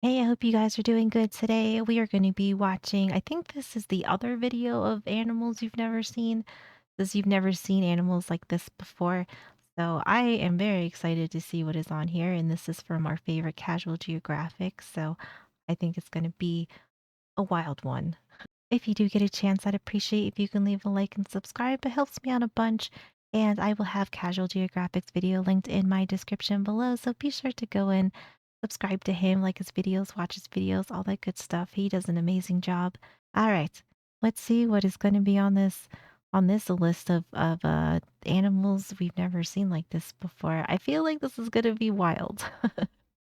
Hey, I hope you guys are doing good today. We are going to be watching, I think this is the other video of animals you've never seen, because you've never seen animals like this before. So I am very excited to see what is on here, and this is from our favorite Casual Geographic. So I think it's going to be a wild one. If you do get a chance, I'd appreciate if you can leave a like and subscribe. It helps me out a bunch. And I will have Casual Geographic's video linked in my description below. So be sure to go and subscribe to him, like his videos, watch his videos, all that good stuff. He does an amazing job. All right, let's see what is going to be on this list of animals we've never seen like this before. I feel like this is going to be wild.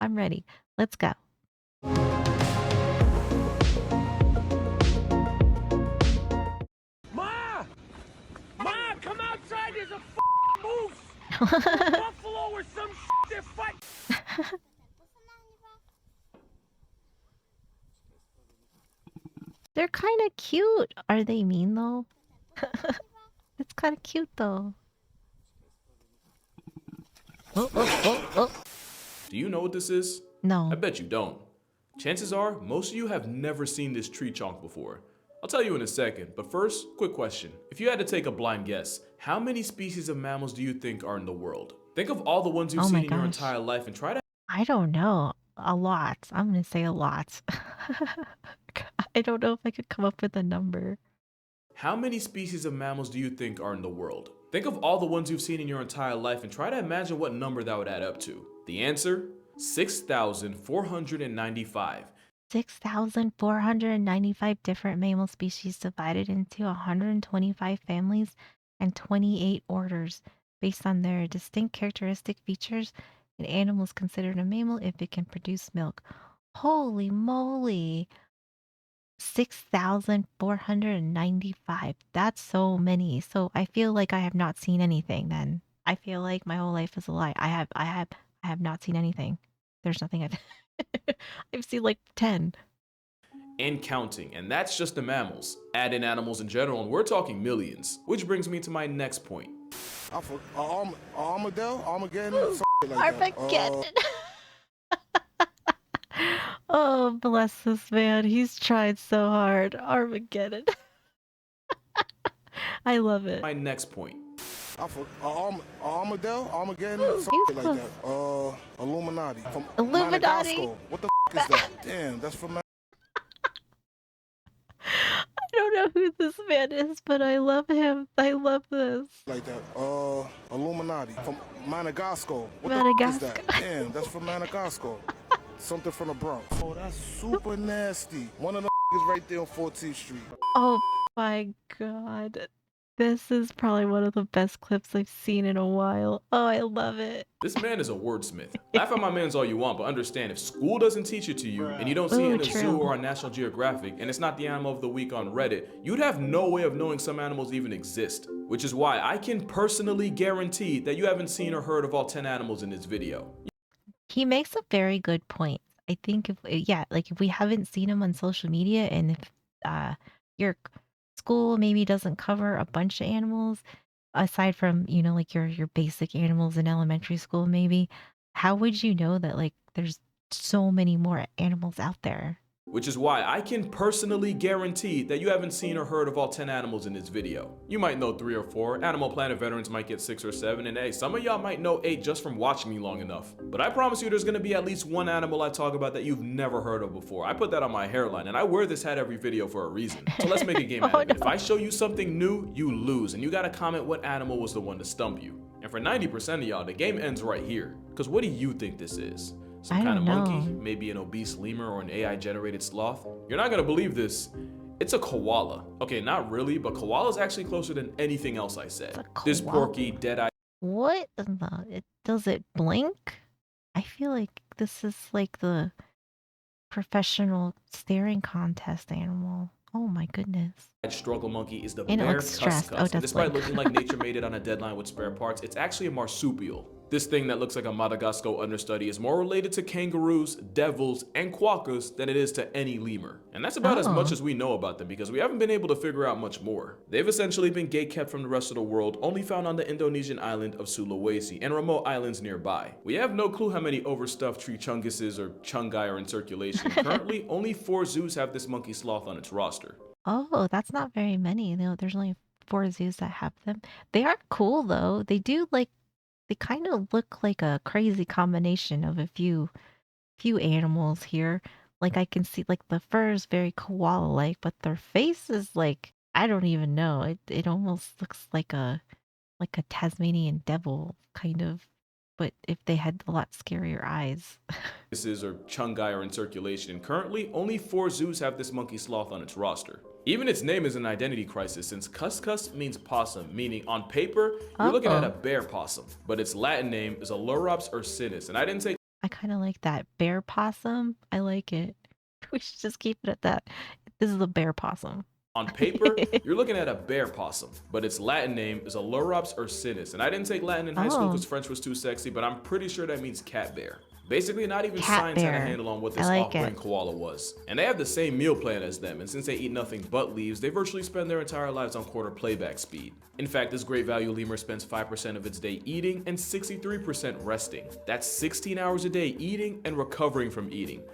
I'm ready. Let's go. Ma! Ma, come outside! There's a moose! A buffalo or some shit! They're fighting! They're kind of cute. Are they mean though? It's kind of cute though. Oh. Do you know what this is? No. I bet you don't. Chances are, most of you have never seen this tree chonk before. I'll tell you in a second, but first, quick question. If you had to take a blind guess, how many species of mammals do you think are in the world? Think of all the ones you've Oh my seen in your gosh. entire life and try to... I don't know. A lot. I'm gonna say a lot. I don't know if I could come up with a number. How many species of mammals do you think are in the world? Think of all the ones you've seen in your entire life and try to imagine what number that would add up to. The answer? 6,495. 6,495 different mammal species divided into 125 families and 28 orders based on their distinct characteristic features. An animal is considered a mammal if it can produce milk. Holy moly! 6,495. That's so many. So I feel like I have not seen anything then. I feel like my whole life is a lie. I have not seen anything. There's nothing I've I've seen like 10. And counting, and that's just the mammals. Add in animals in general, and we're talking millions. Which brings me to my next point. Armageddon, like Armageddon. Oh, bless this man. He's tried so hard. Armageddon. I love it. My next point. Armageddon, He's like close. that. Illuminati. From Illuminati. Madagascar. What the is that? Damn, that's from I don't know who this man is, but I love him. I love this. like that. Illuminati. From Madagascar. What the is that? Madagascar. Damn, that's from Madagascar. Something from the Bronx. Oh, that's super nasty. One of them is right there on 14th Street. Oh my god. This is probably one of the best clips I've seen in a while. Oh, I love it. This man is a wordsmith. Laugh at my man's all you want, but understand if school doesn't teach it to you, and you don't see it in a zoo or on National Geographic, and it's not the animal of the week on Reddit, you'd have no way of knowing some animals even exist. Which is why I can personally guarantee that you haven't seen or heard of all 10 animals in this video. He makes a very good point. I think if we haven't seen him on social media and if your school maybe doesn't cover a bunch of animals aside from, like your basic animals in elementary school maybe, how would you know that like there's so many more animals out there? Which is why I can personally guarantee that you haven't seen or heard of all 10 animals in this video. You might know 3 or 4, Animal Planet veterans might get 6 or 7, and hey, some of y'all might know 8 just from watching me long enough. But I promise you there's gonna be at least one animal I talk about that you've never heard of before. I put that on my hairline, and I wear this hat every video for a reason. So let's make a game out of it. If I show you something new, you lose, and you gotta comment what animal was the one to stump you. And for 90% of y'all, the game ends right here. Cause what do you think this is? Some kind of monkey, maybe an obese lemur or an AI generated sloth. You're not gonna believe this. It's a koala. Okay, not really, but koala is actually closer than anything else I said. This porky, dead-eyed. What in the? Does it blink? I feel like this is like the professional staring contest animal. Oh my goodness. Struggle monkey is the And it bear looks stressed. cuscus. Oh, Despite blink. looking like nature made it on a deadline with spare parts, it's actually a marsupial. This thing that looks like a Madagascar understudy is more related to kangaroos, devils, and quokkas than it is to any lemur. And that's about as much Oh. as we know about them because we haven't been able to figure out much more. They've essentially been gatekept from the rest of the world, only found on the Indonesian island of Sulawesi and remote islands nearby. We have no clue how many overstuffed tree chunguses or chungai are in circulation. Currently, only 4 zoos have this monkey sloth on its roster. Oh, that's not very many. There's only 4 zoos that have them. They are cool though. They kind of look like a crazy combination of a few animals here. Like I can see like the fur is very koala-like, but their face is like I don't even know. It almost looks like a Tasmanian devil kind of, but if they had a lot scarier eyes. Or chungai are in circulation, and currently only 4 zoos have this monkey sloth on its roster. Even its name is an identity crisis since cuscus means possum, meaning on paper, you're looking at a Oh, bear possum, but its Latin name is Aleurops ursinus, and I didn't say I kind of like that bear possum. I like it. We should just keep it at that. This is a bear possum. on paper, you're looking at a bear possum, but its Latin name is Aleurops ursinus, and I didn't take Latin in high school Oh, because French was too sexy, but I'm pretty sure that means cat bear. Basically, not even cat science had a bear. handle on what I this like off-brand it. koala was. And they have the same meal plan as them, and since they eat nothing but leaves, they virtually spend their entire lives on quarter playback speed. In fact, this great value lemur spends 5% of its day eating and 63% resting. That's 16 hours a day eating and recovering from eating.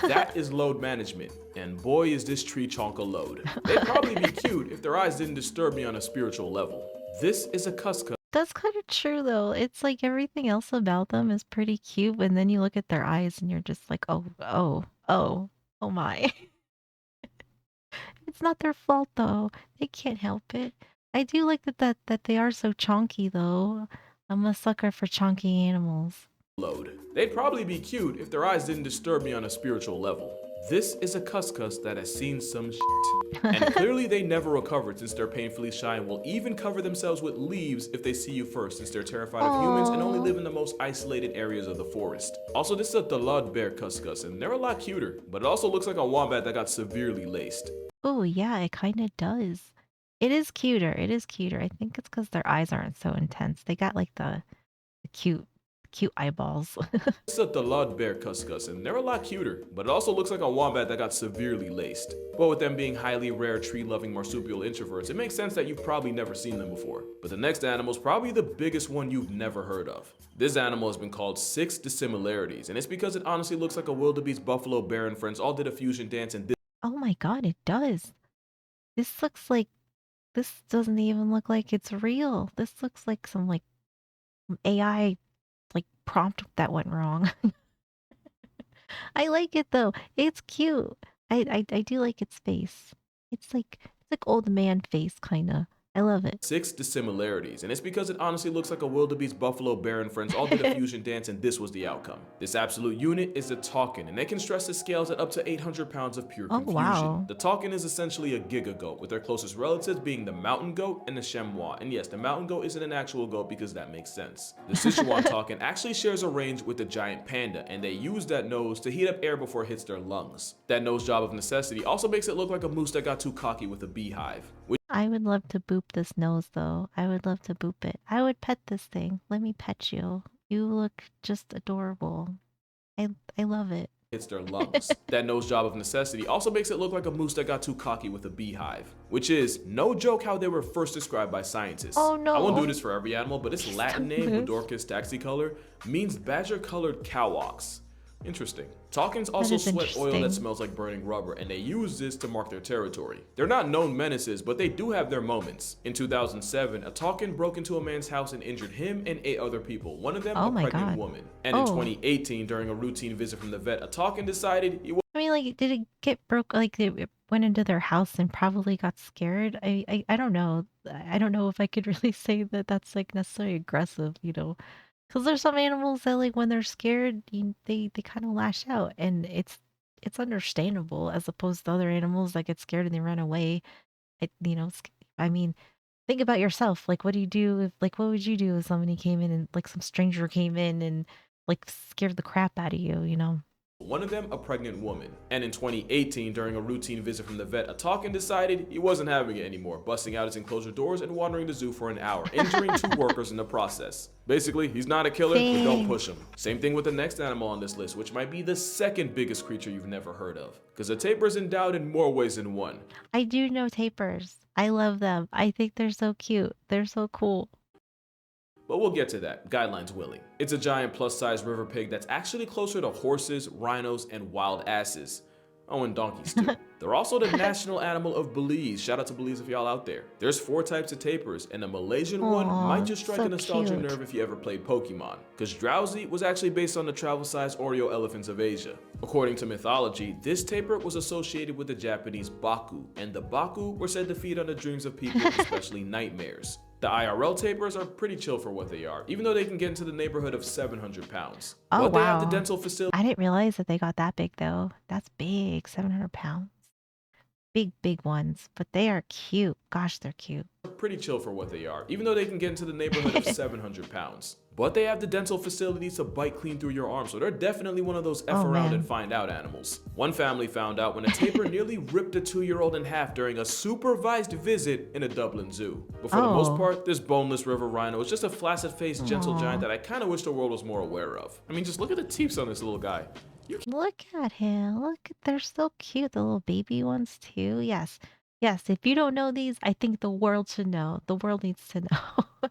That is load management, and boy is this tree chonk a load. They'd probably be cute if their eyes didn't disturb me on a spiritual level. This is a cuscus. That's kind of true though. It's like everything else about them is pretty cute, and then you look at their eyes and you're just like, oh, oh, oh, oh my. It's not their fault though. They can't help it. I do like that they are so chonky though. I'm a sucker for chonky animals. Load. They'd probably be cute if their eyes didn't disturb me on a spiritual level. This is a cuscus that has seen some shit. And clearly they never recovered since they're painfully shy and will even cover themselves with leaves if they see you first since they're terrified of humans and only Oh, live in the most isolated areas of the forest. Also, this is a Dalad bear cuscus and they're a lot cuter, but it also looks like a wombat that got severely laced. oh yeah, it kind of does. It is cuter. It is cuter. I think it's because their eyes aren't so intense. They got like the cute eyeballs. It's a Dalad bear cuscus, and they're a lot cuter, but it also looks like a wombat that got severely laced. But with them being highly rare tree-loving marsupial introverts, it makes sense that you've probably never seen them before. But the next animal is probably the biggest one you've never heard of. This animal has been called 6 dissimilarities, and it's because it honestly looks like a wildebeest, buffalo, bear, and friends all did a fusion dance and Oh my god, it does. This looks like this doesn't even look like it's real. This looks like some like AI like prompt that went wrong. I like it though. It's cute. I do like its face. It's like old man face kinda. I love it. 6 dissimilarities, and it's because it honestly looks like a wildebeest, buffalo, bear, and friends all did a fusion dance, and this was the outcome. This absolute unit is the Takin, and they can stress the scales at up to 800 pounds of pure Oh confusion. wow. The Takin is essentially a giga goat, with their closest relatives being the mountain goat and the chamois. And yes, the mountain goat isn't an actual goat because that makes sense. The Sichuan Takin actually shares a range with the giant panda, and they use that nose to heat up air before it hits their lungs. That nose job of necessity also makes it look like a moose that got too cocky with a beehive. I would love to boop this nose though. I would love to boop it. I would pet this thing. Let me pet you. You look just adorable. I love it. Hits their lungs. That nose job of necessity also makes it look like a moose that got too cocky with a beehive, which is no joke how they were first described by scientists. Oh I won't do no. this for every animal, but its Latin name, Moose. Budorcus taxicolor, means badger-colored cowox. Interesting. Talkins That also is sweat oil that interesting. smells like burning rubber, and they use this to mark their territory. They're not known menaces, but they do have their moments. In 2007, a Talkin broke into a man's house and injured him and 8 other people, one of them Oh a my pregnant god. woman. And in Oh. 2018, during a routine visit from the vet, a Talkin decided he I mean, like, did it get broke? Like, it went into their house and probably got scared. I don't know. I don't know if I could really say that that's like necessarily aggressive, you know, because there's some animals that like when they're scared, they kind of lash out, and it's understandable as opposed to other animals that get scared and they run away. I mean, think about yourself. Like, what do you do if like what would you do if somebody came in and like some stranger came in and like scared the crap out of you? You know? one of them a pregnant woman. And in 2018, during a routine visit from the vet, a talking decided he wasn't having it anymore, busting out his enclosure doors and wandering the zoo for an hour, injuring 2 workers in the process. Basically, he's not a killer, but don't push him. Same thing with the next animal on this list, which might be the second biggest creature you've never heard of, because a tapir is endowed in more ways than one. I do know tapirs. I love them. I think they're so cute. They're so cool. But we'll get to that, guidelines willing. It's a giant plus-size river pig that's actually closer to horses, rhinos, and wild asses. Oh, and donkeys too. They're also the national animal of Belize. Shout out to Belize if y'all out there. There's 4 types of tapirs, and the Malaysian one might just strike so a nostalgia cute. nerve if you ever played Pokemon, because Drowsy was actually based on the travel-sized Oreo elephants of Asia. According to mythology, this tapir was associated with the Japanese Baku, and the Baku were said to feed on the dreams of people, especially nightmares. The IRL tapirs are pretty chill for what they are, even though they can get into the neighborhood of 700 pounds. Oh, But they have the wow. dental facility. I didn't realize that they got that big though. That's big, 700 pounds. Big, big ones, but they are cute. Gosh, they're cute. Pretty chill for what they are, even though they can get into the neighborhood of 700 pounds. But they have the dental facilities to bite clean through your arm, so they're definitely one of those F Oh, around man. and find out animals. One family found out when a tapir nearly ripped a 2-year-old in half during a supervised visit in a Dublin zoo. But for the most Oh. part, this boneless river rhino is just a flaccid-faced, gentle Aw. giant that I kind of wish the world was more aware of. I mean, just look at the teeth on this little guy. You Look at him. Look, they're so cute. The little baby ones too. Yes. Yes, if you don't know these, I think the world should know. The world needs to know.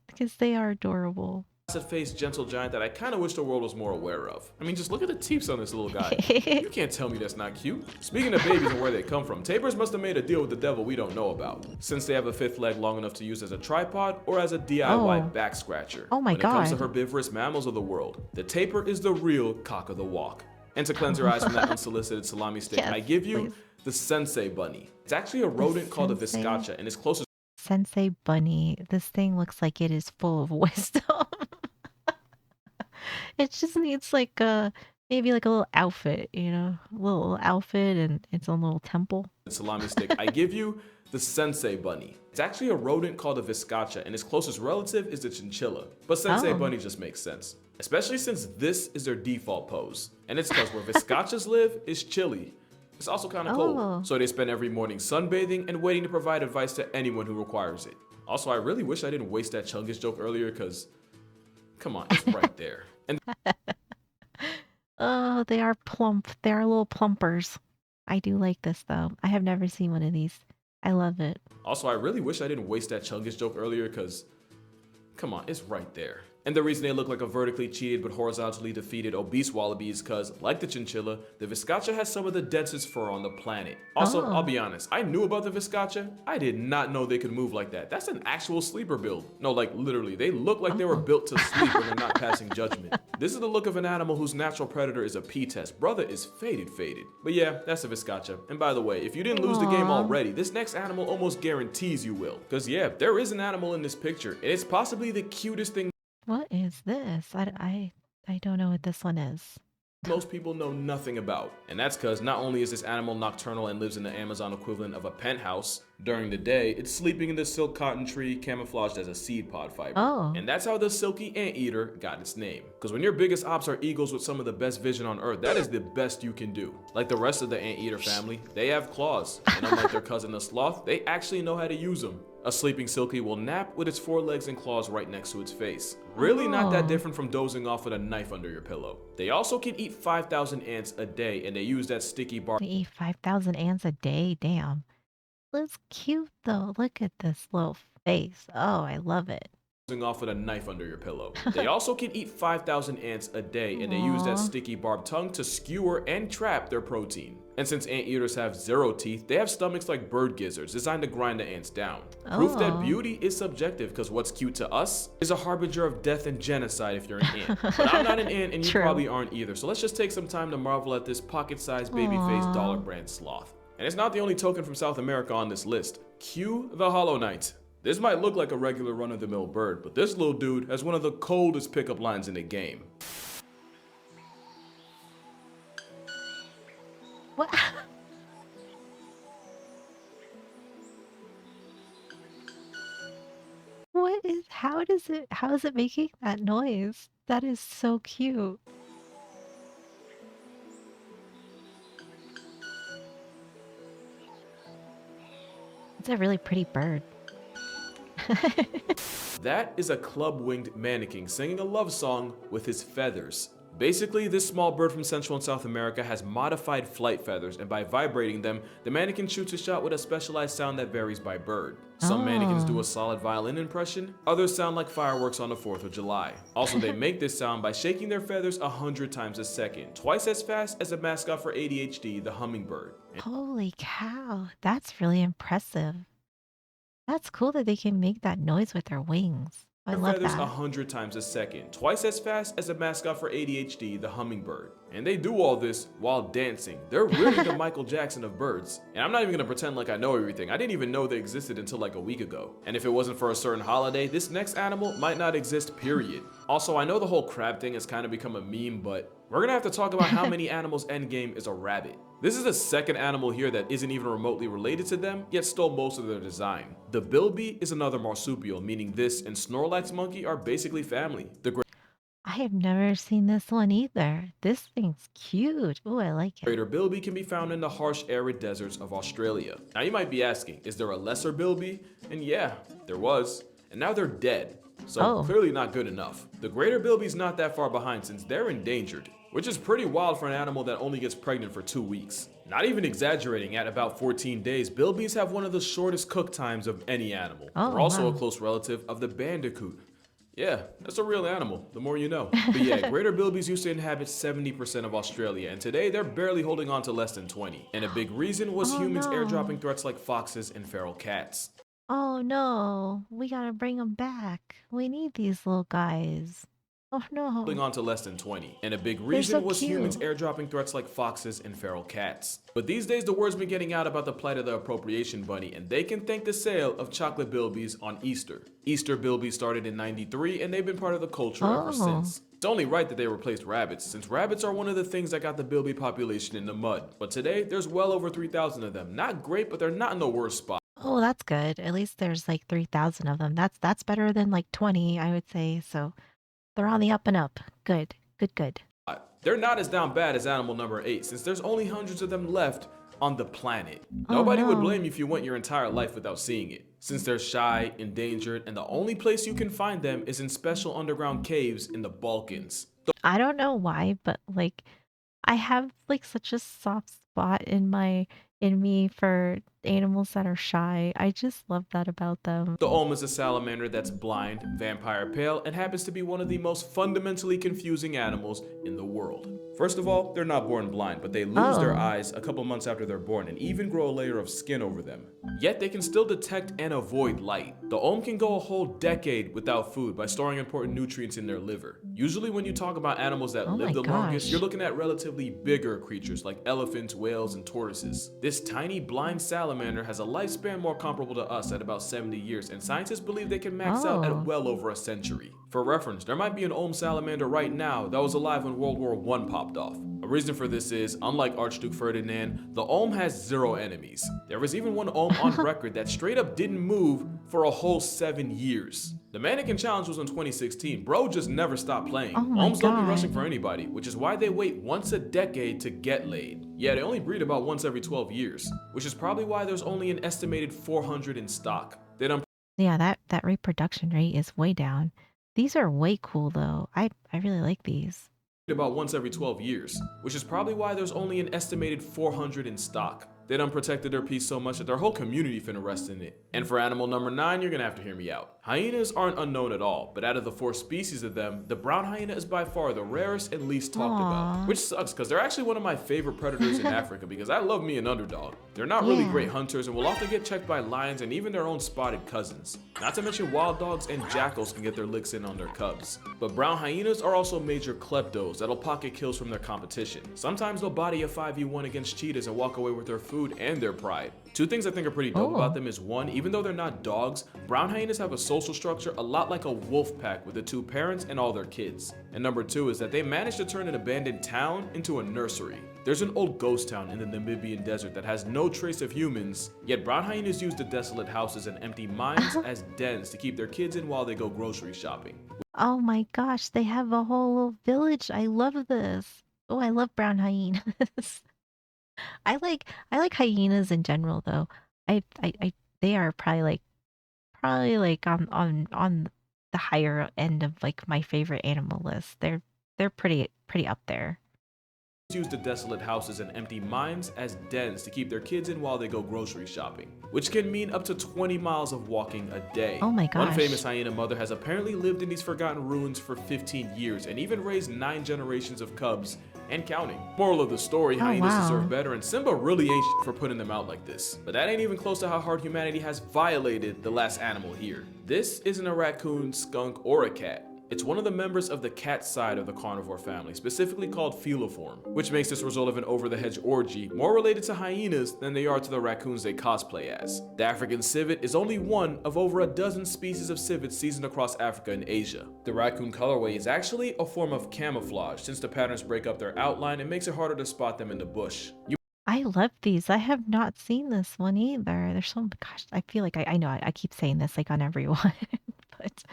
Because they are adorable. Faced gentle giant that I kind of wish the world was more aware of. I mean, just look at the teeth on this little guy. You can't tell me that's not cute. Speaking of babies and where they come from, tapirs must have made a deal with the devil we don't know about, since they have a 5th leg long enough to use as a tripod or as a DIY Oh. back scratcher. Oh my When it comes to God. herbivorous mammals of the world, the tapir is the real cock of the walk. And to cleanse your eyes from that unsolicited salami stick, Yes, I give you please. the sensei bunny. It's actually a rodent called a sensei? viscacha, and its closest Sensei Bunny. This thing looks like it is full of wisdom. It just needs like a maybe like a little outfit, you know, a little outfit and its own little temple. salami stick, I give you the sensei bunny. It's actually a rodent called a viscacha, and its closest relative is the chinchilla. But sensei Oh. bunny just makes sense, especially since this is their default pose. And it's because where viscachas live is chilly. It's also kind of Oh. cold, so they spend every morning sunbathing and waiting to provide advice to anyone who requires it. Also, I really wish I didn't waste that Chungus joke earlier, because, come on, it's right there. And Oh, they are plump. They are little plumpers. I do like this though. I have never seen one of these. I love it. also, I really wish I didn't waste that Chungus joke earlier, because, come on, it's right there. And the reason they look like a vertically cheated but horizontally defeated obese wallaby is because, like the chinchilla, the viscacha has some of the densest fur on the planet. Also, Oh. I'll be honest, I knew about the viscacha. I did not know they could move like that. That's an actual sleeper build. No, like literally, they look like they were built to sleep when they're not passing judgment. This is the look of an animal whose natural predator is a P-test. Brother is faded. But yeah, that's a viscacha. And by the way, if you didn't lose the game Aw. already, this next animal almost guarantees you will. Because yeah, there is an animal in this picture, and it's possibly the cutest thing What is this? I don't know what this one is. most people know nothing about. And that's because not only is this animal nocturnal and lives in the Amazon equivalent of a penthouse, during the day, it's sleeping in the silk cotton tree camouflaged as a seed pod fiber. Oh. And that's how the silky anteater got its name. Because when your biggest ops are eagles with some of the best vision on earth, that is the best you can do. Like the rest of the anteater family, they have claws. And unlike their cousin the sloth, they actually know how to use them. A sleeping silky will nap with its 4 legs and claws right next to its face. Really not that Oh. different from dozing off with a knife under your pillow. They also can eat 5,000 ants a day, and they use that sticky bark They eat 5,000 ants a day. Damn. That's cute though. Look at this little face. Oh, I love it. off with a knife under your pillow. They also can eat 5,000 ants a day, and they use that Aw. sticky barbed tongue to skewer and trap their protein. And since anteaters have 0 teeth, they have stomachs like bird gizzards designed to grind the ants down. Proof that Oh. beauty is subjective, because what's cute to us is a harbinger of death and genocide if you're an ant. But I'm not an ant, and you True. probably aren't either, so let's just take some time to marvel at this pocket-sized baby-faced Aw. dollar brand sloth. And it's not the only token from South America on this list. Cue the Hollow Knight. This might look like a regular run-of-the-mill bird, but this little dude has one of the coldest pickup lines in the game. What? What is, how is it making that noise? That is so cute. It's a really pretty bird. That is a club-winged manakin singing a love song with his feathers. Basically, this small bird from Central and South America has modified flight feathers, and by vibrating them, the mannequin shoots a shot with a specialized sound that varies by bird. Some mannequins do Oh, a solid violin impression, others sound like fireworks on the 4th of July. Also, they make this sound by shaking their feathers 100 times a second, twice as fast as a mascot for ADHD, the hummingbird. holy cow. That's really impressive. That's cool that they can make that noise with their wings. I Their love feathers that. 100 times a second, twice as fast as a mascot for ADHD, the hummingbird. And they do all this while dancing. They're really the Michael Jackson of birds. And I'm not even gonna pretend like I know everything. I didn't even know they existed until like a week ago. And if it wasn't for a certain holiday, this next animal might not exist, period. Also, I know the whole crab thing has kind of become a meme, but we're gonna have to talk about how many animals' endgame is a rabbit. This is the second animal here that isn't even remotely related to them, yet stole most of their design. The bilby is another marsupial, meaning this and Snorlax monkey are basically family. The I have never seen this one either. This thing's cute. Oh, I like it. greater bilby can be found in the harsh arid deserts of Australia. Now you might be asking, is there a lesser bilby? And yeah, there was. And now they're dead. So Oh, clearly not good enough. The greater bilby's not that far behind since they're endangered, which is pretty wild for an animal that only gets pregnant for 2 weeks. Not even exaggerating, at about 14 days, bilbies have one of the shortest cook times of any animal. They're oh, also a wow. close relative of the bandicoot. Yeah, that's a real animal, the more you know. But yeah, greater bilbies used to inhabit 70% of Australia, and today they're barely holding on to less than 20. And a big reason was Oh, humans no. airdropping threats like foxes and feral cats. Oh, no. We gotta bring them back. We need these little guys. Oh, Holding no. on to less than 20. And a big They're reason so was humans cute. airdropping threats like foxes and feral cats. But these days the word's been getting out about the plight of the appropriation bunny, and they can thank the sale of chocolate bilbies on Easter. Easter bilbies started in '93 and they've been part of the culture ever Oh, since. It's only right that they replaced rabbits, since rabbits are one of the things that got the bilby population in the mud. But today, there's well over 3,000 of them. Not great, but they're not in the worst spot. oh, that's good. At least there's like 3,000 of them. That's better than like 20, I would say. So they're on the up and up. Good, good, good. They're not as down bad as animal number 8, since there's only hundreds of them left on the planet. Oh, Nobody would no. blame you if you went your entire life without seeing it, since they're shy, endangered, and the only place you can find them is in special underground caves in the Balkans. I don't know why, but like I have like such a soft spot in me for animals that are shy. I just love that about them. The Olm is a salamander that's blind, vampire pale, and happens to be one of the most fundamentally confusing animals in the world. First of all, they're not born blind, but they lose their Oh, eyes a couple months after they're born and even grow a layer of skin over them. Yet they can still detect and avoid light. The Olm can go a whole decade without food by storing important nutrients in their liver. Usually when you talk about animals that oh live my the longest, you're gosh. looking at relatively bigger creatures like elephants, whales, and tortoises. This tiny blind salamander has a lifespan more comparable to us at about 70 years, and scientists believe they can max out at Oh, well over a century. For reference, there might be an Olm salamander right now that was alive when World War I popped off. A reason for this is, unlike Archduke Ferdinand, the Olm has 0 enemies. There was even one Olm on record that straight up didn't move for a whole 7 years. The Mannequin Challenge was in 2016. Bro just never stopped oh playing. my Olms don't be rushing for God. anybody, which is why they wait once a decade to get laid. Yeah, they only breed about once every 12 years, which is probably why there's only an estimated 400 in stock. They don't Yeah, that reproduction rate is way down. These are way cool though. I really like these. about once every 12 years, which is probably why there's only an estimated 400 in stock. They done protected their piece so much that their whole community finna rest in it. And for animal number 9, you're gonna have to hear me out. Hyenas aren't unknown at all, but out of the 4 species of them, the brown hyena is by far the rarest and least talked about. Aw. Which sucks, because they're actually one of my favorite predators in Africa because I love me an underdog. They're not really great Yeah. hunters and will often get checked by lions and even their own spotted cousins. Not to mention wild dogs and jackals can get their licks in on their cubs. But brown hyenas are also major kleptos that'll pocket kills from their competition. Sometimes they'll body a 5v1 against cheetahs and walk away with their food and their pride. 2 things I think are pretty dope about Oh. them is 1, even though they're not dogs, brown hyenas have a social structure a lot like a wolf pack with the 2 parents and all their kids. And number 2 is that they managed to turn an abandoned town into a nursery. There's an old ghost town in the Namibian desert that has no trace of humans, yet brown hyenas use the desolate houses and empty mines as dens to keep their kids in while they go grocery shopping. Oh my gosh, they have a whole little village. I love this. Oh, I love brown hyenas. I like hyenas in general though. I they are probably like on the higher end of like my favorite animal list. They're pretty up there. Use the desolate houses and empty mines as dens to keep their kids in while they go grocery shopping, which can mean up to 20 miles of walking a day. Oh my One famous gosh. hyena mother has apparently lived in these forgotten ruins for 15 years and even raised 9 generations of cubs and counting. Moral of the story, Oh hyenas deserve wow. better, and Simba really ain't for putting them out like this. But that ain't even close to how hard humanity has violated the last animal here. This isn't a raccoon, skunk, or a cat. It's one of the members of the cat side of the carnivore family, specifically called feliform, which makes this result of an over-the-hedge orgy more related to hyenas than they are to the raccoons they cosplay as. The African civet is only one of over a dozen species of civets seasoned across Africa and Asia. The raccoon colorway is actually a form of camouflage, since the patterns break up their outline and makes it harder to spot them in the bush. I love these. I have not seen this one either. There's so gosh, I feel like I know I keep saying this like on every one, but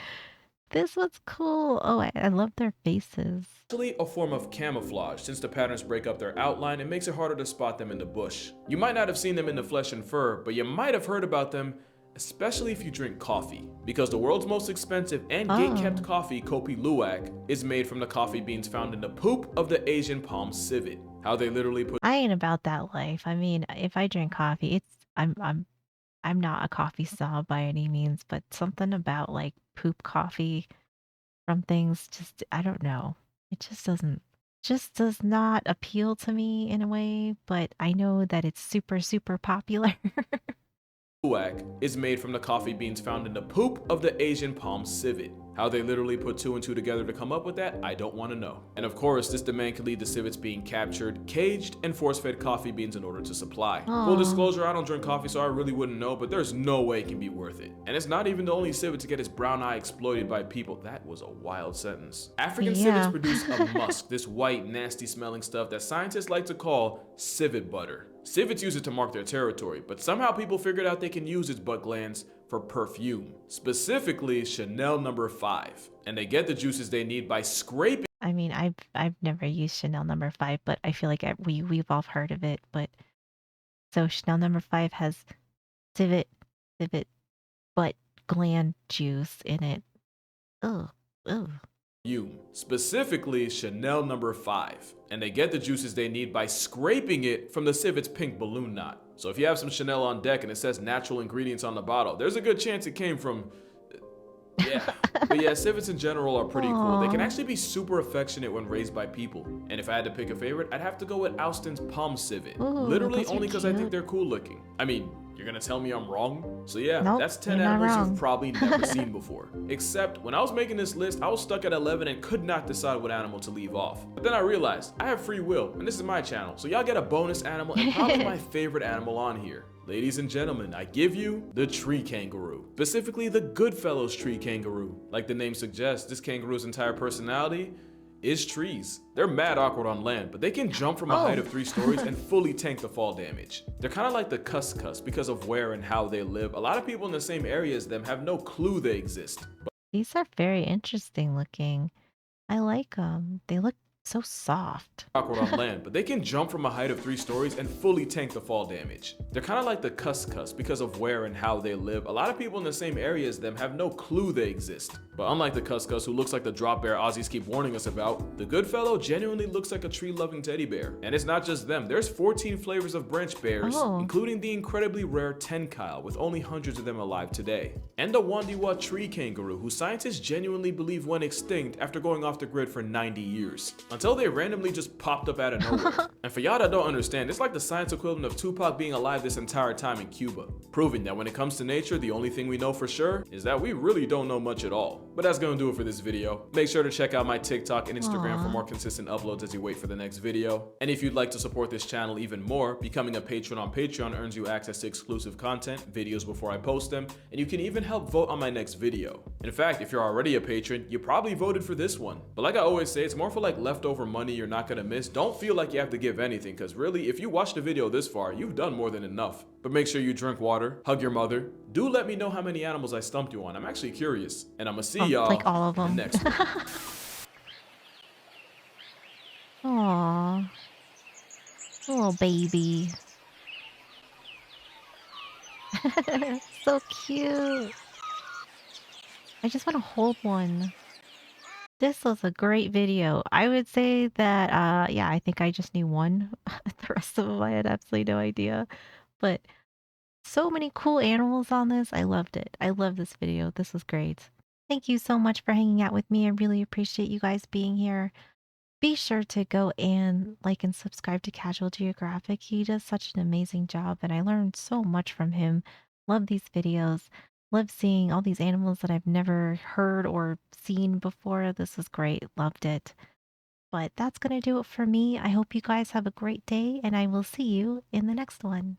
this one's cool. Oh, I love their faces. Actually a form of camouflage, since the patterns break up their outline and makes it harder to spot them in the bush. You might not have seen them in the flesh and fur, but you might have heard about them, especially if you drink coffee, because the world's most expensive and gate-kept Oh, coffee, Kopi Luwak, is made from the coffee beans found in the poop of the Asian palm civet. How they literally put I ain't about that life. I mean, if I drink coffee, I'm not a coffee snob by any means, but something about like poop coffee from things just I don't know. It just does not appeal to me in a way, but I know that it's super popular. Luwak is made from the coffee beans found in the poop of the Asian palm civet. How they literally put 2 and 2 together to come up with that, I don't want to know. And of course, this demand can lead to civets being captured, caged, and force-fed coffee beans in order to supply. Full Oh, disclosure, I don't drink coffee, so I really wouldn't know, but there's no way it can be worth it. And it's not even the only civet to get its brown eye exploited by people. That was a wild sentence. African civets yeah. produce a musk, this white, nasty smelling stuff that scientists like to call civet butter. Civets use it to mark their territory, but somehow people figured out they can use its butt glands for perfume, specifically Chanel number 5. And they get the juices they need by scraping I mean, I've never used Chanel number 5, but I feel like we've all heard of it, but so Chanel number 5 has civet civet butt gland juice in it. Ugh. Ugh. perfume, specifically Chanel number 5. And they get the juices they need by scraping it from the civet's pink balloon knot. So if you have some Chanel on deck and it says natural ingredients on the bottle, there's a good chance it came from yeah. But yeah, civets in general are pretty cool. They can Aw. actually be super affectionate when raised by people. And if I had to pick a favorite, I'd have to go with Alston's palm civet. Ooh, Literally those are only because I think cute. they're cool looking. I mean, you're gonna tell me I'm wrong? So yeah, Nope, that's 10 you're not animals you've wrong. probably never seen before. Except when I was making this list, I was stuck at 11 and could not decide what animal to leave off. But then I realized I have free will, and this is my channel, so y'all get a bonus animal and probably my favorite animal on here. Ladies and gentlemen, I give you the tree kangaroo. Specifically the Goodfellows tree kangaroo. Like the name suggests, this kangaroo's entire personality is trees. They're mad awkward on land, but they can jump from a height Oh, of 3 stories and fully tank the fall damage. They're kind of like the cuscus because of where and how they live. A lot of people in the same area as them have no clue they exist. these are very interesting looking. I like them. They look so soft. Awkward on land, but they can jump from a height of 3 stories and fully tank the fall damage. They're kind of like the cuscus because of where and how they live. A lot of people in the same area as them have no clue they exist. But unlike the cuscus, who looks like the drop bear Aussies keep warning us about, the Goodfellow genuinely looks like a tree-loving teddy bear. And it's not just them. There's 14 flavors of branch bears, Oh, including the incredibly rare tenkyle, with only hundreds of them alive today. And the Wandiwa tree kangaroo, who scientists genuinely believe went extinct after going off the grid for 90 years. Until they randomly just popped up out of nowhere. And for y'all that don't understand, it's like the science equivalent of Tupac being alive this entire time in Cuba, proving that when it comes to nature, the only thing we know for sure is that we really don't know much at all. But that's gonna do it for this video. Make sure to check out my TikTok and Instagram for aw. more consistent uploads as you wait for the next video. And if you'd like to support this channel even more, becoming a patron on Patreon earns you access to exclusive content, videos before I post them, and you can even help vote on my next video. In fact, if you're already a patron, you probably voted for this one. But like I always say, it's more for like leftover money you're not gonna miss. Don't feel like you have to give anything, because really, if you watched the video this far, you've done more than enough. But make sure you drink water, hug your mother. Do let me know how many animals I stumped you on. I'm actually curious. And I'm gonna see Oh, like y'all all of in the them. next one. Aw, little baby. So cute. I just want to hold one. This was a great video. I would say that, yeah, I think I just knew one. The rest of them, I had absolutely no idea. But so many cool animals on this. I loved it. I love this video. This was great. Thank you so much for hanging out with me. I really appreciate you guys being here. Be sure to go and like and subscribe to Casual Geographic. He does such an amazing job, and I learned so much from him. Love these videos. Love seeing all these animals that I've never heard or seen before. This was great. Loved it. But that's going to do it for me. I hope you guys have a great day, and I will see you in the next one.